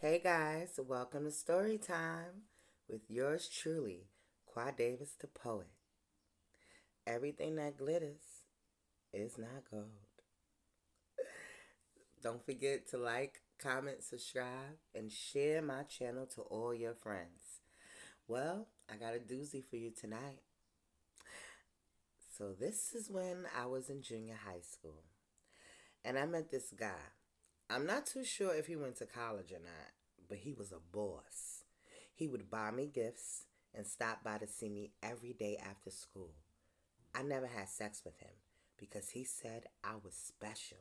Hey guys, welcome to Story Time with yours truly, Davis the poet. Everything that glitters is not gold. Don't forget to like, comment, subscribe, and share my channel to all your friends. Well, I got a doozy for you tonight. So this is when I was in junior high school, and I met this guy. I'm not too sure if he went to college or not, but he was a boss. He would buy me gifts and stop by to see me every day after school. I never had sex with him because he said I was special.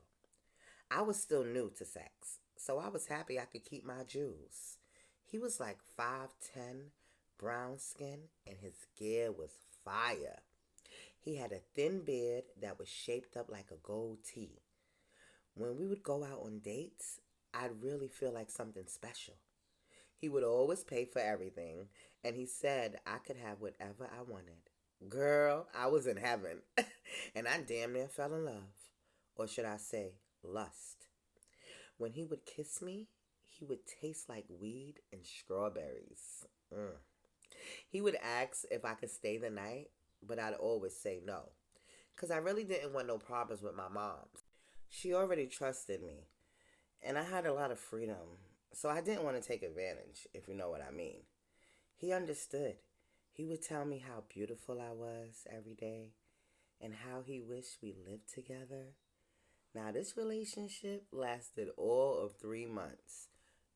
I was still new to sex, so I was happy I could keep my jewels. He was like 5'10", brown skin, and his gear was fire. He had a thin beard that was shaped up like a gold T. When we would go out on dates, I'd really feel like something special. He would always pay for everything, and he said I could have whatever I wanted. Girl, I was in heaven, and I damn near fell in love. Or should I say, lust. When he would kiss me, he would taste like weed and strawberries. He would ask if I could stay the night, but I'd always say no, because I really didn't want no problems with my mom. She already trusted me, and I had a lot of freedom, so I didn't want to take advantage, if you know what I mean. He understood. He would tell me how beautiful I was every day and how he wished we lived together. Now, this relationship lasted all of 3 months.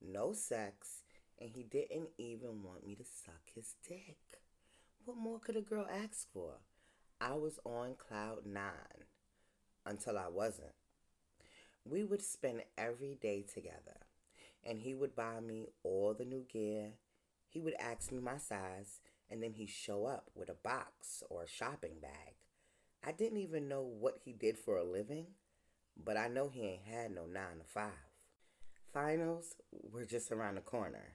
No sex, and he didn't even want me to suck his dick. What more could a girl ask for? I was on cloud nine until I wasn't. We would spend every day together, and he would buy me all the new gear. He would ask me my size, and then he'd show up with a box or a shopping bag. I didn't even know what he did for a living, but I know he ain't had no 9 to 5. Finals were just around the corner,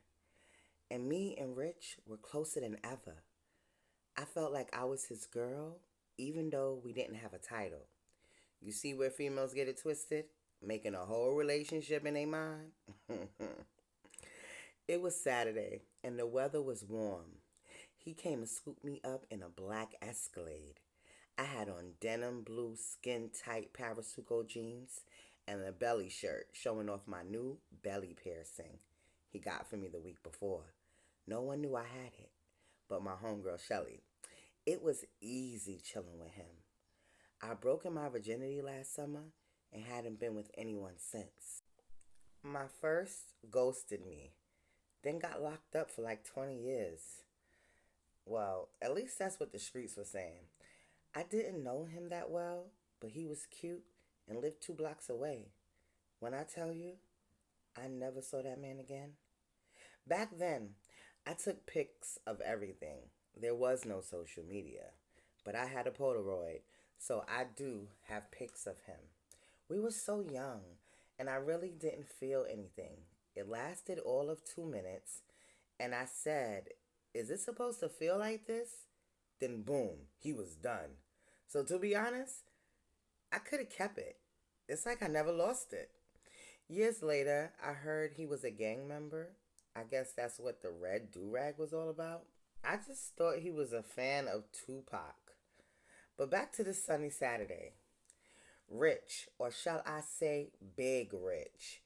and me and Rich were closer than ever. I felt like I was his girl, even though we didn't have a title. You see where females get it twisted? Making a whole relationship in their mind? It was Saturday, and the weather was warm. He came to scoop me up in a black Escalade. I had on denim blue skin tight Parasuco jeans and a belly shirt showing off my new belly piercing he got for me the week before. No one knew I had it, but my homegirl Shelly. It was easy chilling with him. I broke my virginity last summer and hadn't been with anyone since. My first ghosted me, then got locked up for like 20 years. Well, at least that's what the streets were saying. I didn't know him that well, but he was cute and lived 2 blocks away. When I tell you, I never saw that man again. Back then, I took pics of everything. There was no social media, but I had a Polaroid, so I do have pics of him. We were so young, and I really didn't feel anything. It lasted all of 2 minutes, and I said, "Is it supposed to feel like this?" Then boom, he was done. So to be honest, I could have kept it. It's like I never lost it. Years later, I heard he was a gang member. I guess that's what the red do-rag was all about. I just thought he was a fan of Tupac. But back to this sunny Saturday. Rich, or shall I say big rich,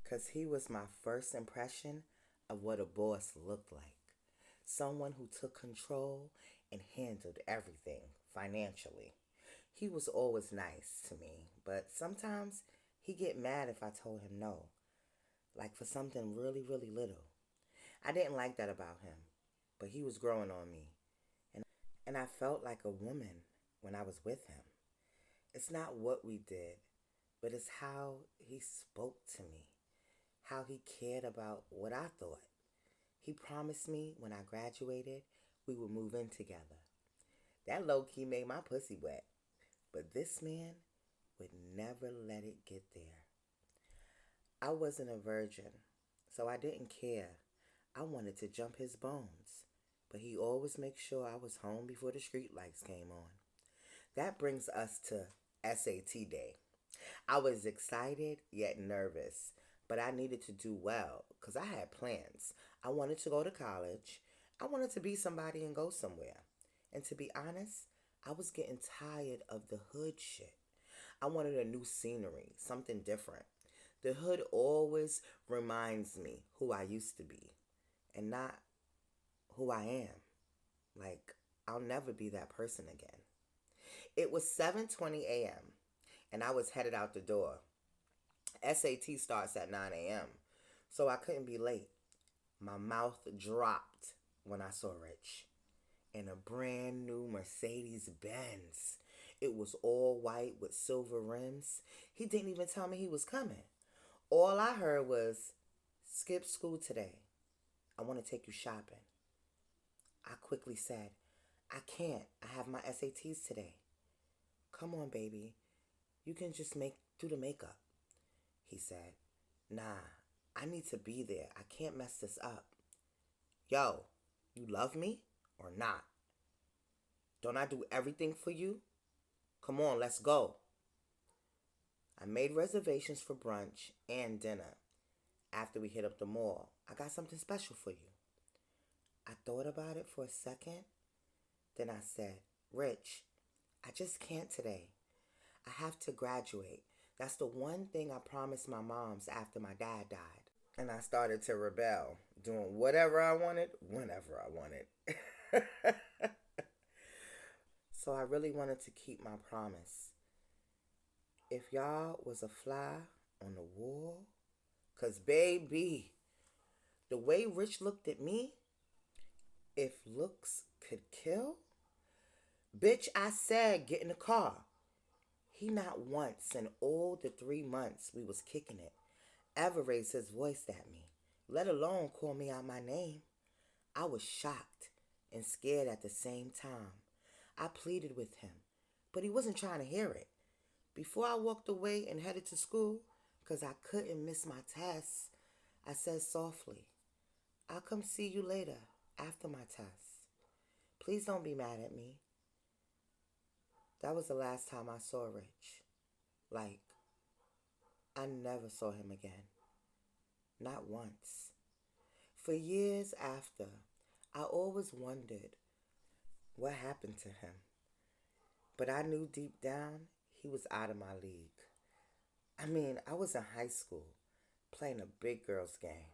because he was my first impression of what a boss looked like. Someone who took control and handled everything financially. He was always nice to me, but sometimes he'd get mad if I told him no, like for something really, really little. I didn't like that about him, but he was growing on me, and I felt like a woman when I was with him. It's not what we did, but it's how he spoke to me, how he cared about what I thought. He promised me when I graduated we would move in together. That low key made my pussy wet, but this man would never let it get there. I wasn't a virgin, so I didn't care. I wanted to jump his bones, but he always made sure I was home before the street lights came on. That brings us to SAT day. I was excited yet nervous, but I needed to do well because I had plans. I wanted to go to college. I wanted to be somebody and go somewhere. And to be honest, I was getting tired of the hood shit. I wanted a new scenery, something different. The hood always reminds me who I used to be and not who I am. Like, I'll never be that person again. It was 7:20 a.m. and I was headed out the door. SAT starts at 9 a.m. so I couldn't be late. My mouth dropped when I saw Rich in a brand new Mercedes Benz. It was all white with silver rims. He didn't even tell me he was coming. All I heard was, "Skip school today. I want to take you shopping." I quickly said, "I can't. I have my SATs today." "Come on, baby. You can just do the makeup," he said. "Nah, I need to be there. I can't mess this up." "Yo, you love me or not? Don't I do everything for you? Come on, let's go." I made reservations for brunch and dinner. After we hit up the mall, "I got something special for you." I thought about it for a second. Then I said, "Rich, I just can't today. I have to graduate. That's the one thing I promised my moms after my dad died." And I started to rebel, doing whatever I wanted, whenever I wanted. So I really wanted to keep my promise. If y'all was a fly on the wall, 'cause baby, the way Rich looked at me, if looks could kill, bitch, I said get in the car. He not once in all the 3 months we was kicking it ever raised his voice at me, let alone call me out my name. I was shocked and scared at the same time. I pleaded with him, but he wasn't trying to hear it. Before I walked away and headed to school, 'cause I couldn't miss my tests, I said softly, "I'll come see you later after my test. Please don't be mad at me." That was the last time I saw Rich. Like, I never saw him again. Not once. For years after, I always wondered what happened to him. But I knew deep down he was out of my league. I mean, I was in high school playing a big girls game.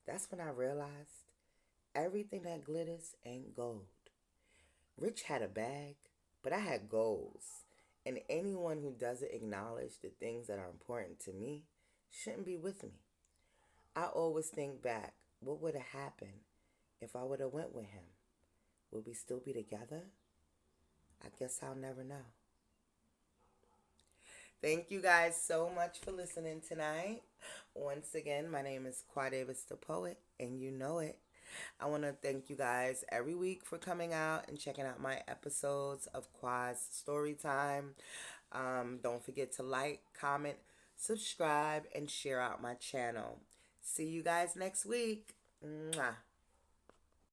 That's when I realized everything that glitters ain't gold. Rich had a bag, but I had goals. And anyone who doesn't acknowledge the things that are important to me shouldn't be with me. I always think back, what would have happened if I would have went with him? Would we still be together? I guess I'll never know. Thank you guys so much for listening tonight. Once again, my name is Davis the Poet, and you know it. I want to thank you guys every week for coming out and checking out my episodes of QUA'S Storytime. Don't forget to like, comment, subscribe, and share out my channel. See you guys next week. Mwah.